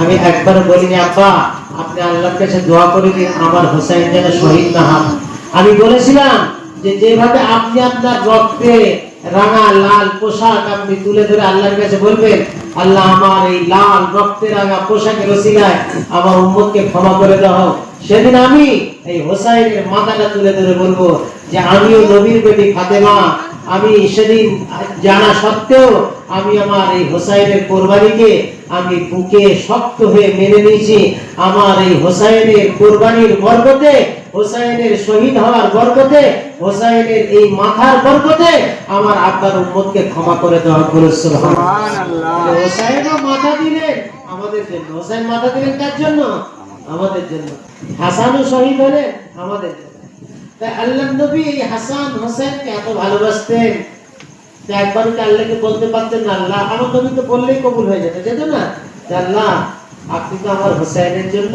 আমি একবার বলিনি আব্বা আপনি আল্লাহর কাছে দোয়া করে দিন আমার হোসেন যেন শহীদ না হয়। আমি বলেছিলাম যে যেভাবে আপনি আপনার রক্তে রাঙা লাল পোশাক আপনি তুলে ধরে আল্লাহর কাছে বলবেন আল্লাহ আমার এই লাল রক্তে রাঙা পোশাকের ওসিলায় আমার উম্মতকে ক্ষমা করে দাও, সেদিন আমি এই হোসাইনের মাথাটা তুলে ধরে বলবো যে আমিও নবীর বেটি ফাতেমা, আমি সেদিন জানা সত্ত্বেও আমি আমার এই হোসাইনের কোরবানিকে আমি বুকে শক্ত হয়ে মেনে নিয়েছি। আমার এই হোসাইনের কোরবানির বরকতে, হোসাইনের শহীদ হওয়ার বরকতে, হোসাইনের এই মাথার বরকতে আমার আব্বার উম্মতকে ক্ষমা করে দেওয়া করে সুবহানাল্লাহ। হোসাইনও মাথা দিলেন আমাদের জন্য, হোসাইন মাথা দিলেন কার জন্য? আমাদের জন্য। হাসানও শহীদ হলেন আমাদের জন্য। তাই আল্লাহর নবী এই হাসান হোসেনকে এত ভালোবাসতেন, একবার কি আল্লাহকে বলতে পারতেন না আল্লাহ আমার নবী তো বললেই কবুল হয়ে যেত, যেত না? আল্লাহ আপনি তো আমার হোসেনের জন্য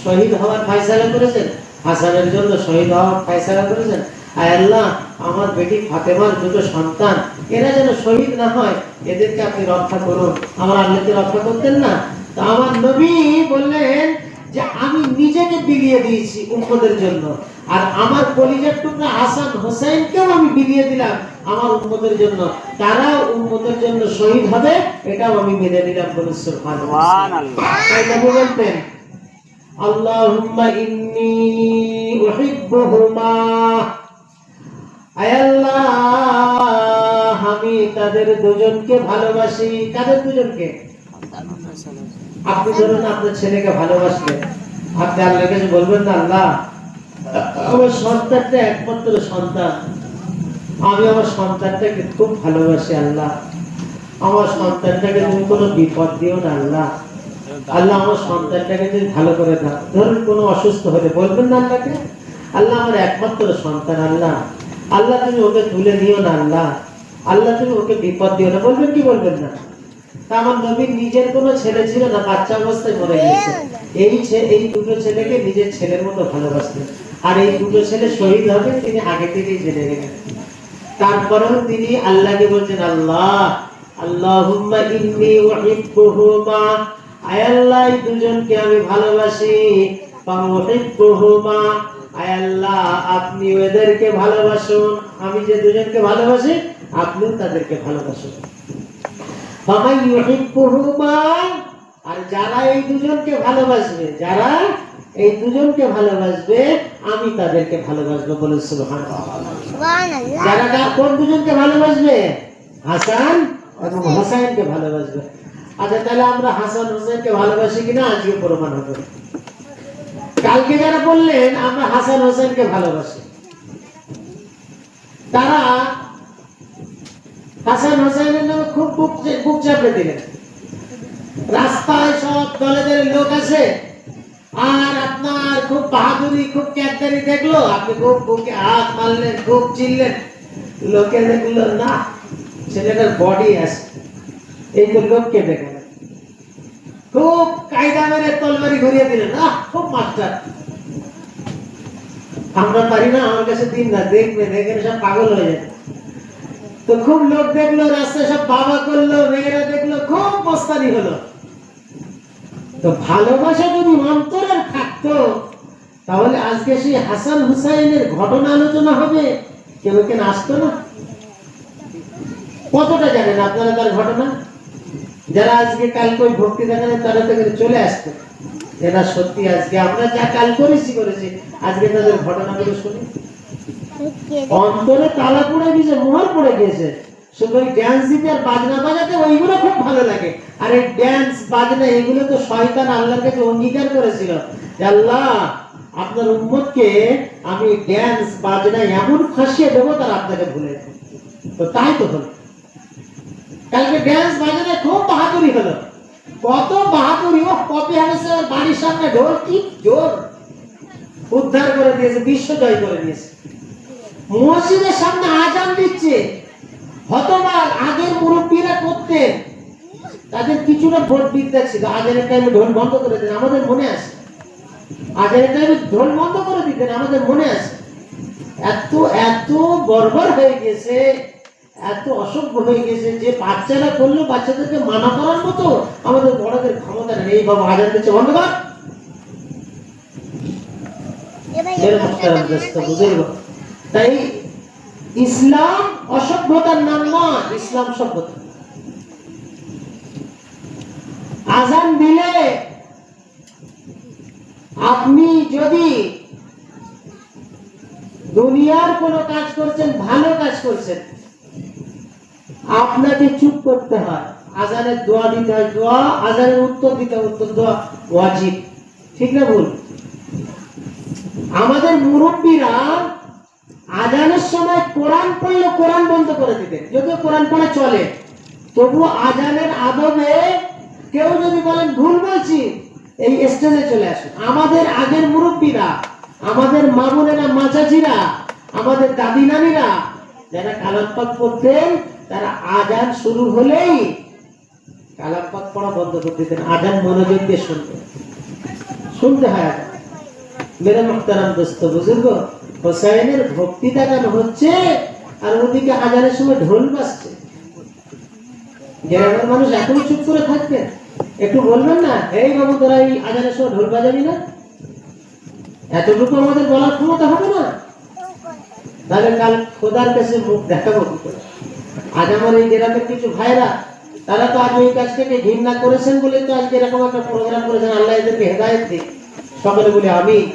শহীদ হওয়ার ফয়সালা করেছেন, হাসানের জন্য শহীদ হওয়ার ফয়সালা করেছেন, আয় আল্লাহ আমার বেটি ফাতেমার দুটো সন্তান এরা যেন শহীদ না হয়, এদেরকে আপনি রক্ষা করুন। আমার আল্লাহকে রক্ষা করতেন না? তো আমার নবী বললেন যে আমি নিজেকে বিলিয়ে দিয়েছি উম্মতের জন্য, আর আমার কলিজার টুকরা হাসান হোসেনকেও আমি বিলিয়ে দিলাম আমার উম্মতের জন্য, তারা উম্মতের জন্য শহীদ হবে এটাও আমি মেনে নিলাম। বলে সুবহানাল্লাহ। তাই নবী বলতেন আল্লাহুম্মা ইন্নী উহিব্বুহুমা, আয় আল্লাহ আমি তাদের দুজনকে ভালোবাসি। কাদের দুজনকে? আপনি ধরুন আপনার ছেলেকে ভালোবাসলেন, আপনি আল্লাহর কাছে বলবেন না আল্লাহ আমার সন্তানটা একমাত্র সন্তান, আমি আমার সন্তানটাকে খুব ভালোবাসি, আল্লাহ আমার সন্তানটাকে তুমি কোনো বিপদ দিও না আল্লাহ, আল্লাহ আমার সন্তানটাকে তুমি ভালো করে দাও। ধরুন কোনো অসুস্থ হলে বলবেন না আল্লাহকে আল্লাহ আমার একমাত্র সন্তান, আল্লাহ আল্লাহ তুমি ওকে তুলে নিও না আল্লাহ, আল্লাহ তুমি ওকে বিপদ দিও না, বলবেন কি বলবেন না? আমার নবীর নিজের কোনো ছেলে ছিল না, বাচ্চা অবস্থায় মরে গেছে, এই দুটো ছেলেকে নিজের ছেলের মতো ভালোবাসতেন, আর এই দুটো ছেলে শহীদ হবে তিনি আগে থেকেই জেনে গেলেন। তারপরেও তিনি আল্লাহকে বলছেন আল্লাহ আল্লাহুম্মা ইন্নী উহিব্বুহুমা, আয় আল্লাহ এই দুজনকে আমি ভালোবাসি, ফাউহিব্বুহুমা, আয় আল্লাহ আপনি এদেরকে ভালোবাসুন, আমি যে দুজনকে ভালোবাসি আপনিও তাদেরকে ভালোবাসুন। ফামান ইউহিব্বুহুমা, আর যারা এই দুজনকে ভালোবাসবে, যারা এই দুজনকে ভালোবাসবে আমি তাদেরকে ভালোবাসবো। বলে সুবহানাল্লাহ। সুবহানাল্লাহ। যারা কোন দুজনকে ভালোবাসবে? হাসান এবং হোসেনকে ভালোবাসবে। আচ্ছা তাহলে আমরা হাসান হোসেনকে ভালোবাসি কিনা আজকে প্রমাণ হবে। কালকে যারা বললেন আমরা হাসান হোসেনকে ভালোবাসি, তারা হাসান হোসেনের নামে খুব বুক চাপড়ে দিলেন, রাস্তায় সব দলের লোক আছে আর আপনার খুব বাহাদুরি খুব ক্যাদারি দেখলো, আপনি খুব বুকে হাত মারলেন, খুব চিল্লেন, লোকে দেখলো না ছেলেটার বডি আছে, এই তো লোককে দেখলেন খুব কায়দা মেরে তলবারি ঘুরিয়ে দিলেন, খুব মাস্টার, আমরা পারি না, আমার কাছে দিন না, দেখবেন এখানে সব পাগল হয়ে যায়। তো খুব লোক দেখলো, রাস্তায় সব বাবা করলো, মেয়েরা দেখলো, খুব মস্তানি হলো। তো ভালোবাসা যদি অন্তরের থাকতো তাহলে আজকে সেই হাসান হুসাইনের ঘটনা আলোচনা হবে, কেউ কেন আসতো না? কতটা জানেন আপনারা তার ঘটনা? যারা আজকে কাল কই ভক্তি দেখানে তারা তো চলে আসতো, এরা সত্যি আজকে আমরা যা কাল করেছি আজকে তাদের ঘটনাগুলো শুনি অন্তরে তালা পড়ে গেছে, মোহর পড়ে গেছে। শুধু ড্যান্স দিতে আর বাজনা বাজাতে ওইগুলো খুব ভালো লাগে, আর এই ড্যান্স বাজনা এগুলো তো শয়তান আল্লাহর কাছে অঙ্গীকার করেছিল যে আল্লাহ আপনার উম্মতকে আমি ড্যান্স বাজনা এমন ফাঁসিয়ে দেবো তারা আপনাকে ভুলে যাবে। তো তাই তো হলো, কালকে ড্যান্স বাজনা খুব বাহাদুরি হলো, কত বাহাদুরি! ও কপি হানিসের বাড়ির সামনে ঢোল কি জোর, উদ্ধার করে দিয়েছে, বিশ্ব জয় করে দিয়েছে। মসজিদের সামনে আজান দিচ্ছে, হতবাক, আগের মুরব্বীরা করতেন, তাদের কিছুটা ভোট বিদ্যা ছিল, আজানের টাইমে ঢোল বন্ধ করে দিতেন, আমাদের মনে আছে, আজানের টাইমে ঢোল বন্ধ করে দিতেন, আমাদের মনে আছে। এত এত বর্বর হয়ে গেছে, এত অসভ্য হয়ে গেছে যে বাচ্চারা করলো, বাচ্চাদেরকে মানা করার মতো আমাদের বড়দের ক্ষমতা নেই। এই বাবা আজান দিচ্ছে, বন্ধ কর। তাই ইসলাম অসভ্যতার নাম নয়, ইসলাম সভ্যতা। আজান দিলে আপনি যদি দুনিয়ার কোনো কাজ করছেন, ভালো কাজ করছেন, আপনাকে চুপ করতে হয়। আজানের দোয়া দিতে হয়, দোয়া, আজানের উত্তর দিতে হয়, উত্তর দোয়া ওয়াজিব। ঠিক না ভুল? আমাদের মুরব্বীরা আজানের সময় কোরআন পড়লে কোরআন বন্ধ করে দিতেন। যদিও কোরআন পড়া চলে, তবু আজানের আদবে কেউ যদি বলেন ভুল বলছি, এই স্টেজে চলে আসুন। আমাদের আগের মুরব্বীরা, আমাদের মা বোনেরা, মা চাচিরা, আমাদের দাদি নানিরা যারা কালাম পাক পড়তেন, তারা আজান শুরু হলেই কালাম পাক পড়া বন্ধ করে দিতেন। আজান মনোযোগ দিয়ে শুনতে হয়। মেরে মুহতারাম দোস্ত বুজুর্গ, হোসাইনের ভক্তি দেখানো হচ্ছে আর ওদিকে আজানের সময় ঢোল বাজছে। গ্রামের মানুষ এখনো চুপ করে থাকবেন? একটু বলবেন না, এই বাবু তোরা এই আজানের সময় ঢোল বাজাবি না? এতটুকু আমাদের বলার ক্ষমতা হবে না? তাহলে কাল খোদার কাছে মুখ দেখাবো কি করে? আজ আমার এই গ্রামের কিছু ভাইরা, তারা তো আজ ওই কাজটাকে ঘৃণা করেছেন বলে তো আজকে এরকম একটা প্রোগ্রাম করেছেন। আল্লাহ এদেরকে হেদায়েত দিক। সকলে বলি আমিন।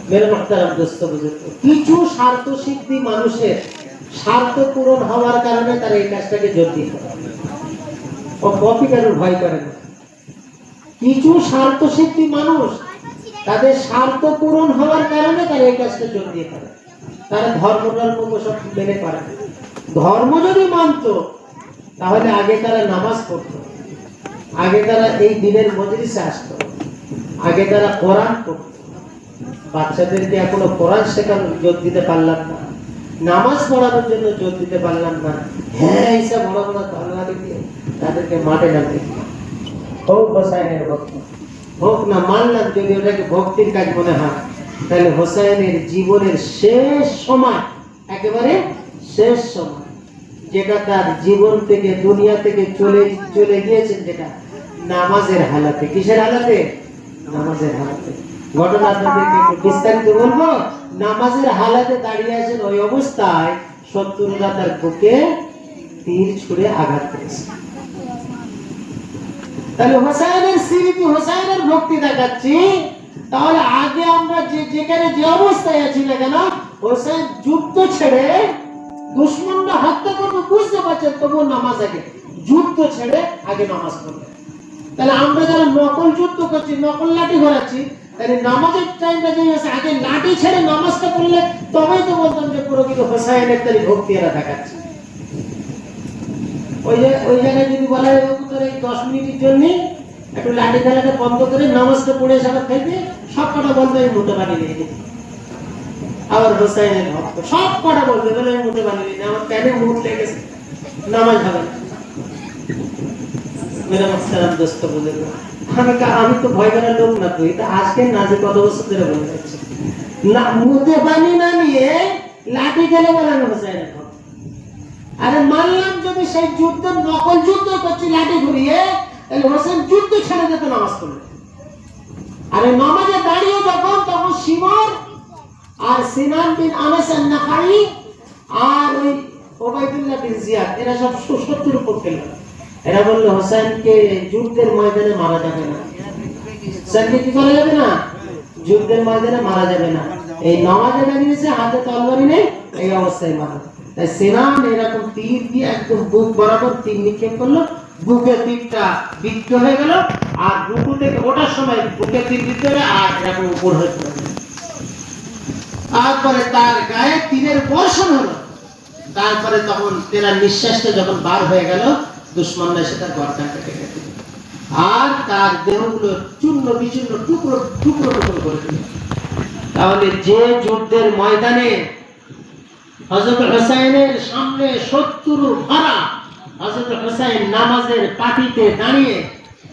মেরে মুহতারাম দোস্ত বুজুর্গ, কিছু স্বার্থ সিদ্ধি মানুষের স্বার্থ পূরণ হওয়ার কারণে তারা এই কাজটাকে জোর দিয়ে ও কপি কারোর ভয় করে না। কিছু স্বার্থ সিদ্ধি মানুষ তাদের স্বার্থ পূরণ হওয়ার কারণে তারা এই কাজটা জোর দিয়ে করে। তারা ধর্ম সব মেনে পারে। ধর্ম যদি মানত তাহলে আগে তারা নামাজ পড়তো, আগে তারা এই দিনের মজলিসে আসতো, আগে তারা কোরআন পড়তো। বাচ্চাদেরকে এখনো কোরআন শেখানোর জোর দিতে পারলাম না, নামাজ পড়ানোর জন্য জোর দিতে পারলাম না। হ্যাঁ, এইসব বড় বড় তরবারি দিয়ে তাদেরকে মাঠে নামতে হোক হোসাইনের ভক্ত হোক না, মানলাম যদি ওটাকে ভক্তির কাজ মনে হয়, তাহলে হোসাইনের জীবনের শেষ সময়, একেবারে শেষ সময়, যেটা তার জীবন থেকে, দুনিয়া থেকে চলে গিয়েছেন, যেটা নামাজের হালাতে। কিসের হালাতে? নামাজের হালাতে। ঘটনা আপনাদেরকে একটু বিস্তারিত বলবো। নামাজের হালাতে দাঁড়িয়ে আছেন, ওই অবস্থায় শত্রুরা তার বুকে তীর ছুঁড়ে আঘাত করেছে। তাহলে হোসাইনের স্মৃতি, হোসাইনের ভক্তি দেখাচ্ছি। তাহলে আগে আমরা যেখানে যে অবস্থায় আছি না কেন, হোসেন যুদ্ধ ছেড়ে দুশমনরা হত্যা করবে বুঝতে পারছেন, তবুও নামাজ আগে, যুদ্ধ ছেড়ে আগে নামাজ পড়বে। তাহলে আমরা যারা নকল যুদ্ধ করছি, নকল লাঠি ঘোরাচ্ছি, তাহলে নামাজের টাইমটা যে আগে লাঠি ছেড়ে নামাজটা পড়লে তবেই তো বলতাম যে প্রকৃত হোসাইনের তারি ভক্তি এরা দেখাচ্ছে। ওই জায়গায় যদি বলা হয় তোর এই 10 মিনিটের জন্য একটু লাঠি খেলাটা বন্ধ করে নামাজটা পড়ে সারা খাইতে, সব কটা বলবে আমি মোটে বানিয়ে নিয়ে যেতে। আবার হোসাইনের ভক্ত সব কটা বলবে, বলে আমি মোটে বানিয়ে নিয়ে, আমার প্যানে মুখ লেগেছে, নামাজ হবে না। মেরা মাস্টারাম দোস্ত বলে, আমি তো ভয় করার লোক না, তুই তা আজকে না যে কত বছর ধরে বলে যাচ্ছে না, মুখে পানি না নিয়ে লাঠি খেলে বলে আমি হোসাইনের ভক্ত। আরে মানলাম যদি সেই যুদ্ধ, নকল যুদ্ধ করছি লাঠি ঘুরিয়ে, তাহলে হোসেন যুদ্ধ ছেড়ে যেত নামাজ পড়লে। আরে নামাজে দাঁড়িয়ে যখন, তখন শিমর আর সিনান বিন আনাস আন-নাখাই আর ওই ওবাইদুল্লাহ বিন জিয়াদ, এরা সব শত্রুর উপর খেলল। এরা বললো হোসেনকে যুদ্ধের ময়দানে মারা যাবে না। হোসেনকে কি করা যাবে না? যুদ্ধের ময়দানে মারা যাবে না। এই নামাজে দাঁড়িয়েছে, হাতে তরবারি নেই, এই অবস্থায় মারা। তাই সিনান এরকম তীর দিয়ে একদম বুক বরাবর তীর নিক্ষেপ করলো, বুকে তীরটা বিদ্ধ হয়ে গেল, আর বুকু থেকে ওঠার সময় বুকে তীর বিদ্ধ হয়ে আর এরকম উপর হয়ে পড়ে গেল। তারপরে তার গায়ে তীরের বর্ষণ হলো। তারপরে তখন তেনার নিঃশ্বাসটা যখন বার হয়ে গেল, দুশমনরা সেটা গর্দান কেটে গেল আর তার দেহগুলো চূর্ণ বিচূর্ণ, টুকরো টুকরো টুকরো করে দিল। তাহলে যে যুদ্ধের ময়দানে হযরত হোসাইনের সামনে শত্রু ভরা, হযরত হোসাইন নামাজের পাটিতে দাঁড়িয়ে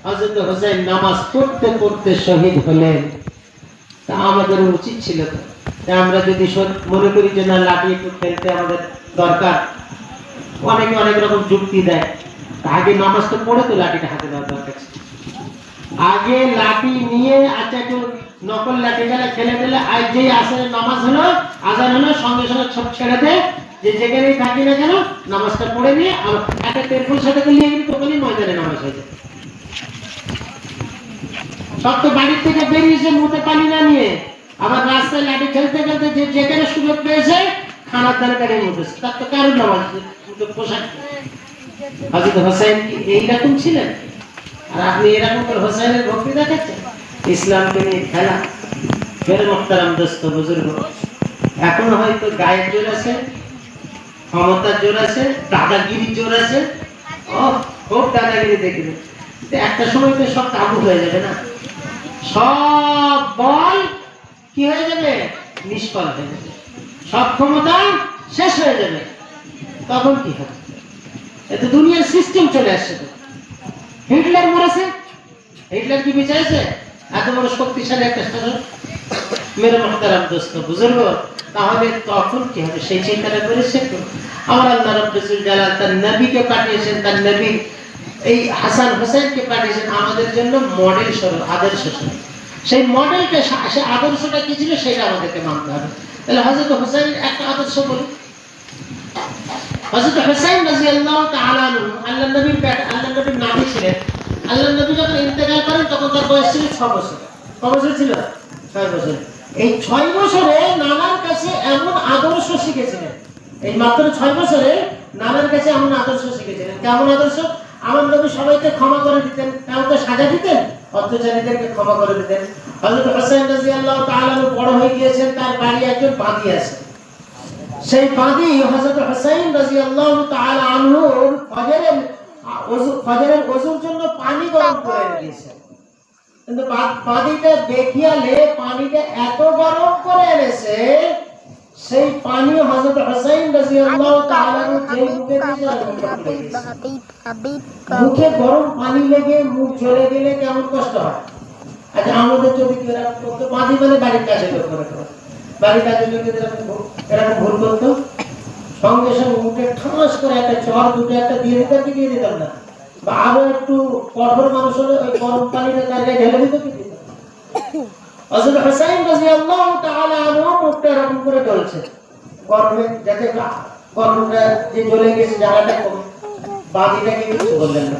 হযরত হোসাইন নামাজ পড়তে পড়তে শহীদ হলেন। তা আমাদের উচিত ছিল তো, আমরা যদি মনে করি যে না লাঠি একটু খেলতে আমাদের দরকার, অনেকে অনেক রকম যুক্তি দেয়। আগে নামাজ তো পড়ে তো লাঠিটা হাতে দেওয়ার দরকার ছিল। আগে লাঠি নিয়ে আচ্ছা একটু নকল লাঠি গেলে খেলে দিলে আজ যেই আসরের নামাজ হলো, আজান হলো, সঙ্গে সঙ্গে সব ছেড়ে দে, যে যেখানেই থাকি না কেন নামাজটা পড়ে নিয়ে আর একটা টেরফুল সাথে নিয়ে গেলে তখনই ময়দানে নামাজ হয়ে যায়। সব তো বাড়ির থেকে বেরিয়েছে মুখে পানি না নিয়ে, আবার রাস্তায় লাঠি খেলতে খেলতে যে যেখানে সুযোগ পেয়েছে খানার দানে কাটিয়ে মুখেছে, তার তো কারণ নামাজ পোশাক। হযরত হোসেন কি এইরকম ছিলেন? আর আপনি এরকম করে হোসেনের ভক্তি দেখাচ্ছেন? ইসলামকে নিয়ে খেলা। মেরে মোহতারাম দোস্ত বুজুর্গ, এখন হয়তো গায়ের জোর আছে, ক্ষমতার জোর আছে, দাদাগিরির জোর আছে, ও খুব দাদাগিরি দেখবে, একটা সময় তো সব কাবু হয়ে যাবে না, সব বল কি হয়ে যাবে? নিষ্ফল হয়ে যাবে, সব ক্ষমতা শেষ হয়ে যাবে। তখন কি হবে? এত দুনিয়ার সিস্টেম চলে আসছে। তো হিটলার মরেছে, হিটলার কি বিচারেছে এত বড় শক্তিশালী একটা শাসক? মেরে মোহতারাম দোস্ত বুজুর্গ, তাহলে তখন কি হবে সেই চিন্তাটা করেছে? আমার আল্লাহ রাব্বুল জালাল তার নবীকে পাঠিয়েছেন, তার নবী এই হাসান হোসেনকে পাঠিয়েছেন আমাদের জন্য মডেল স্বরূপ, আদর্শ স্বরূপ। সেই মডেলকে, সে আদর্শটা কি ছিল সেটা আমাদেরকে মানতে হবে। তাহলে হযরত হোসেনের একটা আদর্শ বলি। হযরত হোসেন রাদিয়াল্লাহু তাআলা আনহু আল্লাহর নবীর আল্লাহর নবীর নাতি ছিলেন। আল্লাহর নবী যখন ইন্তেকাল করেন তখন তার বয়স ছিল 6 বছর। কত বছর ছিল? 6 বছর। এই 6 বছরে নানার কাছে এমন আদর্শ শিখেছিলেন, এই মাত্র 6 বছরে নানার কাছে এমন আদর্শ শিখেছিলেন। কেমন আদর্শ? আমার নবী সবাইকে ক্ষমা করে দিতেন, কাউকে সাজা দিতেন, অত্যাচারীদেরকে ক্ষমা করে দিতেন। হযরত হোসেন রাদিয়াল্লাহু তাআলা বড় হয়ে গিয়েছেন, তার বাড়ি একজন বাদী আছে। সেই বাদী হযরত হোসেন রাদিয়াল্লাহু তাআলা আনহুর ফজরের ওযুর জন্য পানি গরম করে দিয়েছেন। কিন্তু বাদীটা দেখিয়ালে পানিটা এত গরম করে এনেছে, সেই পানি হযরত হোসেন রাদিয়াল্লাহু তাআলা যেই মুখে দিয়েছেন, মুখে গরম পানি লেগে মুখ জ্বলে গেলে কেমন কষ্ট হয়? আচ্ছা আমাদের যদি কেউ এরকম করতো, বাদী মানে বাড়ির কাজে লোক করে, বাড়ির কাজে লোক এরকম ভুল করতো, সঙ্গে সঙ্গে মুখে ঠাস করে একটা চর দুটো একটা দিয়ে দিতাম কি দিয়ে দিতাম না? বা আরো একটু কঠোর মানুষ হলে ওই গরম পানিটা তার গায়ে ঢেলে দিত কি দিত? হযরত হোসেন রাদিয়াল্লাহু তাআলা আনহু মুখটা এরকম করে জ্বলছে গরমে, যাতে গরমটা যে জ্বলে গেছে জ্বালাটা কমে। বাদীটাকে কিছু বললেন না,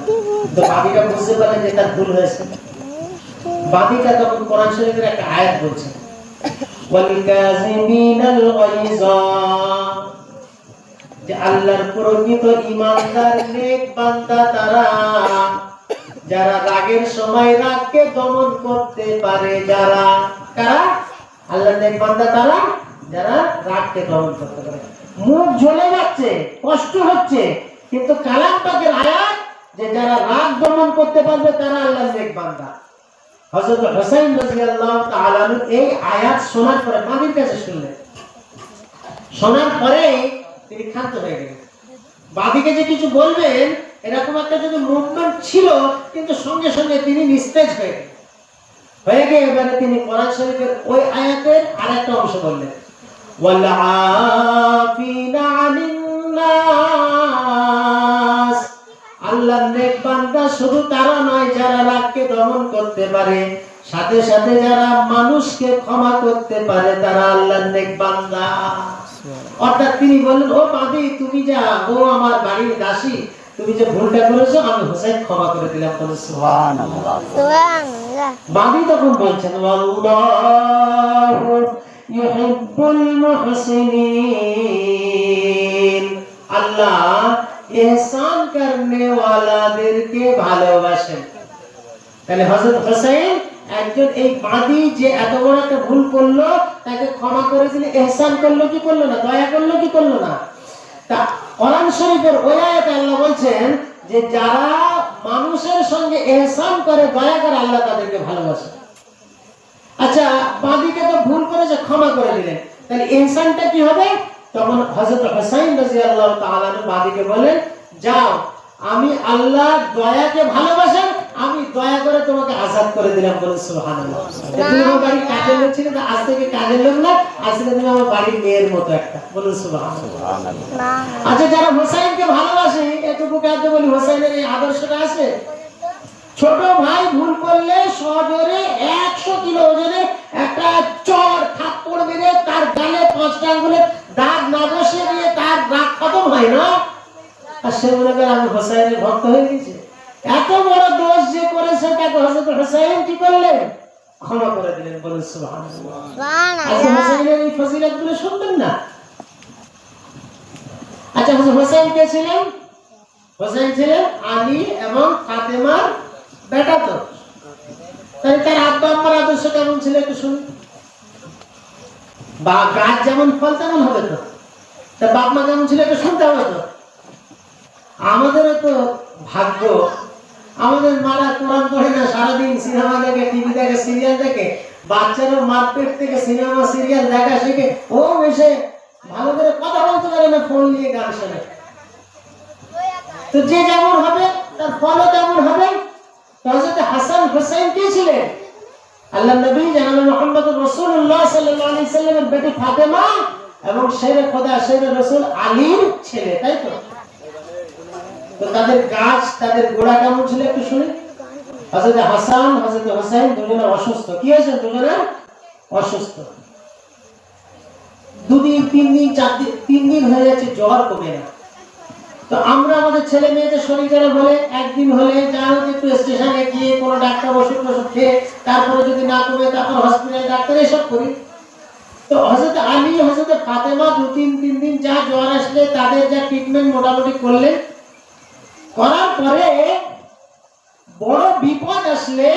তো বাদীটা বুঝতে পারলেন যে তার ভুল হয়েছে। বাদীটা তখন কোরআন শরীফের একটা আয়াত বলছে, ওয়াল কাযিমিনাল গায়যা, যে আল্লাহর প্রকৃত ঈমানদার নেক বান্দা তারা যারা রাগের সময় রাগকে দমন করতে পারে। যারা কারা? আল্লাহর নেক বান্দা তারা যারা রাগকে দমন করতে পারে। মুখ জ্বলে যাচ্ছে, কষ্ট হচ্ছে, কিন্তু কালাম পাকের আয়াত যে যারা রাগ দমন করতে পারবে তারা আল্লাহর নেক বান্দা। হযরত হোসেন রাদিয়াল্লাহু তাআলা এই আয়াত শোনার পরে বাদীর কাছে শুনলেন, শোনার পরে তিনি ক্ষান্ত হয়ে গেলেন। বাদীকে যে কিছু বলবেন এরকম একটা যদি মুভমেন্ট ছিল, কিন্তু সঙ্গে সঙ্গে তিনি নিস্তেজ হয়ে গিয়ে এবারে তিনি কোরআন শরীফের ওই আয়াতের আরেকটা অংশ বললেন, ওয়াল আফিনা আনিন নাস, আল্লাহর নেক বান্দা শুধু তারা নয় যারা রাগকে দমন করতে পারে, সাথে সাথে যারা মানুষকে ক্ষমা করতে পারে তারা আল্লাহর নেক বান্দা। অর্থাৎ তিনি বললেন, ও বাদী তুমি যা, ও আমার বাড়ির দাসী, তুমি যে ভুলটা করেছো আমি হোসেন ক্ষমা করে দিলাম। সুবহানাল্লাহ, সুবহানাল্লাহ। বাদী তখন বলছেন, আল্লাহু ইউহিব্বুল মুহসিনিন, আল্লাহ ইহসান করনে ওয়ালাদেরকে ভালোবাসেন। তাহলে হযরত হোসেন একজন এই বাদী যে এত বড় একটা ভুল করলো তাকে ক্ষমা করে দিলে ইহসান করলো কি করলো না? দয়া করলো কি করলো না? তা কোরআন শরীফের ওই আয়াতে আল্লাহ বলছেন যে যারা মানুষের সঙ্গে ইহসান করে, দয়া করে, আল্লাহ তাদেরকে ভালোবাসে। আচ্ছা বাদীকে তো ভুল করেছে, ক্ষমা করে দিলেন, তাহলে ইহসানটা কি হবে? তখন হযরত হোসেন রাদিয়াল্লাহু তাআলা বাদীকে বলেন, যাও আমি আল্লাহ দয়াকে ভালোবাসেন আমি দয়া করে তোমাকে আজাদ করে দিলাম, বলে সুবহানাল্লাহ। তুমি আমার বাড়ির কাজের লোক ছিলে, আজ থেকে কাজের লোক না, আজ থেকে তুমি আমার বাড়ির মেয়ের মতো একটা, বলে সুবহানাল্লাহ। আচ্ছা, যারা হোসেনকে ভালোবাসে এটুকু কাঁদতে বলি, হোসেনের এই আদর্শটা আছে। ছোট ভাই ভুল করলে সজোরে 100 কিলো ওজনের একটা চর থাপ্পড় মেরে তার গালে 5টা আঙ্গুলের দাগ না বসিয়ে দিয়ে তার রাগ খতম হয় না, আর সে মনে করে আমি হোসেনের ভক্ত হয়ে গেছি। এত বড় দোষ যে করেছে তাকে হযরত হোসেন কি করলেন? ক্ষমা করে দিলেন, বলেন সুবহানাল্লাহ। আচ্ছা, হোসেনের এই ফজিলতগুলো শুনবেন না? আচ্ছা, হোসেন কে ছিলেন? হোসেন ছিলেন আলী এবং ফাতেমার বেটা। তো তাই তার আব্বা আম্মার আদর্শ কেমন ছিল একটু শুনুন। বা গাছ যেমন ফল তেমন হবে, তো তার বাপ মা কেমন ছিল একটু শুনতে হবে। তো আমাদেরও তো ভাগ্য, আমাদের মারা কোরআন পড়ে না, সারাদিন সিনেমা দেখে, টিভি দেখে, সিরিয়াল দেখে, বাচ্চারা মার্কেট থেকে সিনেমা সিরিয়াল দেখা শিখে ও এসে ভালো করে কথা বলতে পারে না, ফোন নিয়ে গান শোনে। তো যে যেমন হবে তার ফলও তেমন হবে। হযরত হাসান হুসাইন কে ছিলেন? আল্লাহর নবী জনাব মুহাম্মদুর রাসূলুল্লাহ সাল্লাল্লাহু আলাইহি সাল্লামের বেটি ফাতেমা এবং শেরে খোদা শেরে রাসূল আলীর ছেলে, তাই তো? তো তাদের গাছ, তাদের গোড়া কেমন ছিল একটু শুনি। হযরত হাসান, হযরত হুসাইন দুজনে অসুস্থ। কি হয়েছে? দুজনে অসুস্থ। 2 দিন 3 দিন 4 দিন 3 দিন হয়ে যাচ্ছে, জ্বর কমে না। তো আমরা আমাদের ছেলে মেয়েদের শরীর খারাপ হলে একদিন হলে যাও একটু স্টেশনে গিয়ে কোনো ডাক্তার ওষুধ খেয়ে, তারপরে যদি না কমে তারপর হসপিটালে ডাক্তার এসব করি। তো হযরত আলী, হযরত ফাতেমা 2-3 দিন যা জ্বর আসলে তাদের যা ট্রিটমেন্ট মোটামুটি করলেন, করার পরে বড় বিপদ আসলে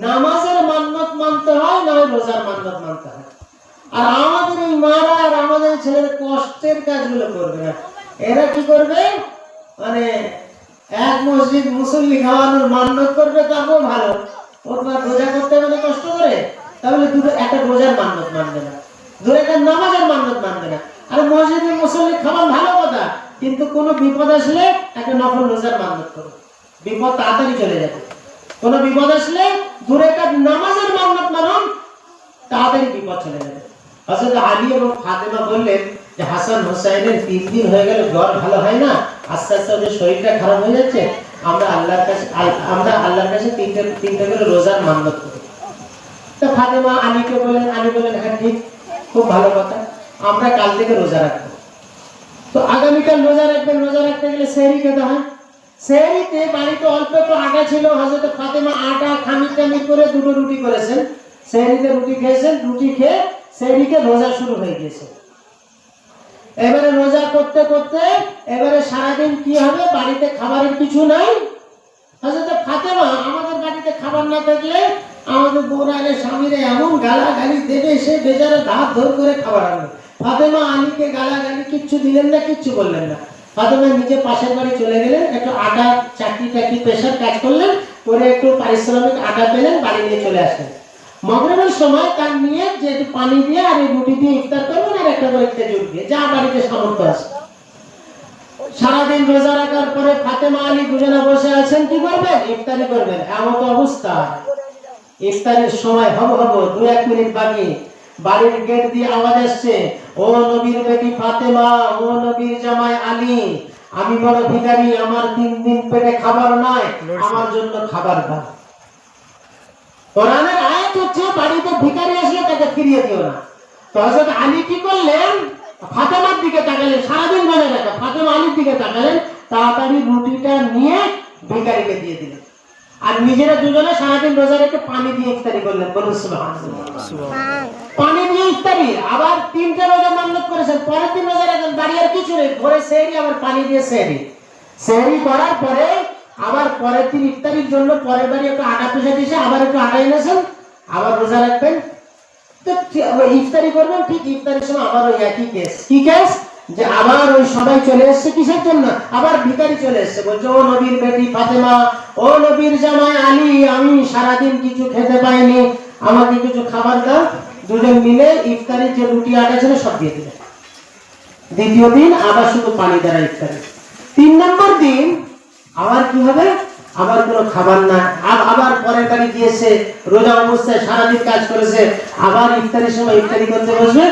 নামাজের মান্নত মানতে হয়, না রোজার মান্নত মানতে হয়। আর আমাদের এই মারা আর আমাদের ছেলের কষ্টের কাজগুলো করবে না। এরা কি করবে? মানে এক মসজিদ মুসল্লি খাওয়ানোর মান্নত করবে, তারপর ভালো ওর রোজা করতে মানে কষ্ট করে, তাহলে দুটো একটা রোজার মান্নত মানবে না, দুটো একটা নামাজের মান্নত মানবে না। আর মসজিদের মুসল্লি খাওয়ান ভালো কথা, কিন্তু কোনো বিপদ আসলে একটা নফল রোজার মান্নত করো, বিপদ তাড়াতাড়ি চলে যাবে। কোনো বিপদ আসলে দূরে একটা নামাজের মান্নত মানুন, তাড়াতাড়ি বিপদ চলে যাবে। হযরত আলী এবং ফাতেমা বললেন যে হাসান হুসাইনের 3 দিন হয়ে গেল জ্বর ভালো হয় না, আস্তে আস্তে ওদের শরীরটা খারাপ হয়ে যাচ্ছে, আমরা আল্লাহর কাছে তিনটা করে রোজার মান্নত করি। তো ফাতেমা আলীকে বলেন, আলী বলেন হ্যাঁ ঠিক, খুব ভালো কথা, আমরা কাল থেকে রোজা রাখবো। তো আগামীকাল রোজা রাখবেন। রোজা রাখতে গেলে সেহরি খেতে হয়। সেহরিতে বাড়িতে অল্প একটু আটা ছিল, হযরত ফাতেমা আটা খামির করে 2টো রুটি করেছেন। সেহরিতে রুটি খেয়েছেন, রুটি খেয়ে সেহরিকে রোজা শুরু হয়ে গেছে। এবারে রোজা করতে করতে এবারে সারাদিন কি হবে, বাড়িতে খাবারের কিছু নাই। হযরত ফাতেমা, আমাদের বাড়িতে খাবার না থাকলে আমাদের বউরালে স্বামীরা এমন গালাগালি দেবে, সে বেচারা ধার ধর করে খাবার আনবে। ফাতেমা আলীকে গালাগালি কিচ্ছু দিলেন না, কিচ্ছু বললেন না। ফাতেমা নিজে পাশের বাড়ি চলে গেলেন, একটু আটা চাকরি পেশার কাজ করলেন, করে একটু পারিশ্রমিক আটা পেলেন, বাড়ি নিয়ে চলে আসলেন। মাগরিবের সময় তার নিয়ত যে একটু পানি দিয়ে আর এই রুটি দিয়ে ইফতার করবেন, আর একটা করে খেজুর দিয়ে, যা বাড়িতে সামর্থ্য আছে। সারাদিন রোজা রাখার পরে ফাতেমা আলী দুজনে বসে আছেন, কি করবেন? ইফতারি করবেন। এমন অবস্থা, ইফতারের সময় হব 2-1 মিনিট বাকি, বাড়ির গেট দিয়ে আওয়াজ আসছে, ও নবীর বেটি ফাতেমা, ও নবীর জামাই আলী, আমি বড় ভিখারি, আমার 3 দিন পেটে খাবার নাই, আমার জন্য খাবার দাও। কোরআনের আয়াত হচ্ছে বাড়িতে ভিখারি আসলে তাকে ফিরিয়ে দিও না। তো হযরত আলী কি করলেন? ফাতেমার দিকে তাকালেন, সারাদিন রোজা রাখা, ফাতেমা আলীর দিকে তাকালেন, তাড়াতাড়ি রুটিটা নিয়ে ভিখারিকে দিয়ে দিলেন, আর নিজেরা দুজনে সারাদিন রোজা রেখে পানি দিয়ে ইফতারি করলেন। বলুন সুবহানাল্লাহ। পানি দিয়ে ইফতারি। আবার 3টে রোজা মান্নত করেছেন, পরের দিন রোজা রাখেন, বাড়ি আর কিছু নেই, ঘরে সেহরি, আবার পানি দিয়ে সেহরি করার পরে আবার পরের দিন ইফতারির জন্য পরের বাড়ি একটু আটা পিষে দিয়েছে, আবার একটু আটা এনেছেন, আবার রোজা রাখবেন, তো ইফতারি করবেন। ঠিক ইফতারির সময় আবার ওই একই কেস। কি কেস? যে আবার ওই সবাই চলে এসছে, কিসের জন্য? আবার ভিখারি চলে এসছে, বলছে ও নবীর বেটি ফাতেমা, ও নবীর জামাই আলী, আমি সারাদিন কিছু খেতে পাইনি, আমাকে কিছু খাবার দাও। দুজন মিলে ইফতারির যে রুটি আটা ছিল সব দিয়ে দিলেন। দ্বিতীয় দিন আবার শুধু পানি দ্বারা ইফতারি। 3 নম্বর দিন আবার কি হবে? আবার কোনো খাবার না, আবার পরের বাড়ি গিয়েছে, রোজা অবস্থায় সারাদিন কাজ করেছে, আবার ইফতারির সময় ইফতারি করতে বসবে।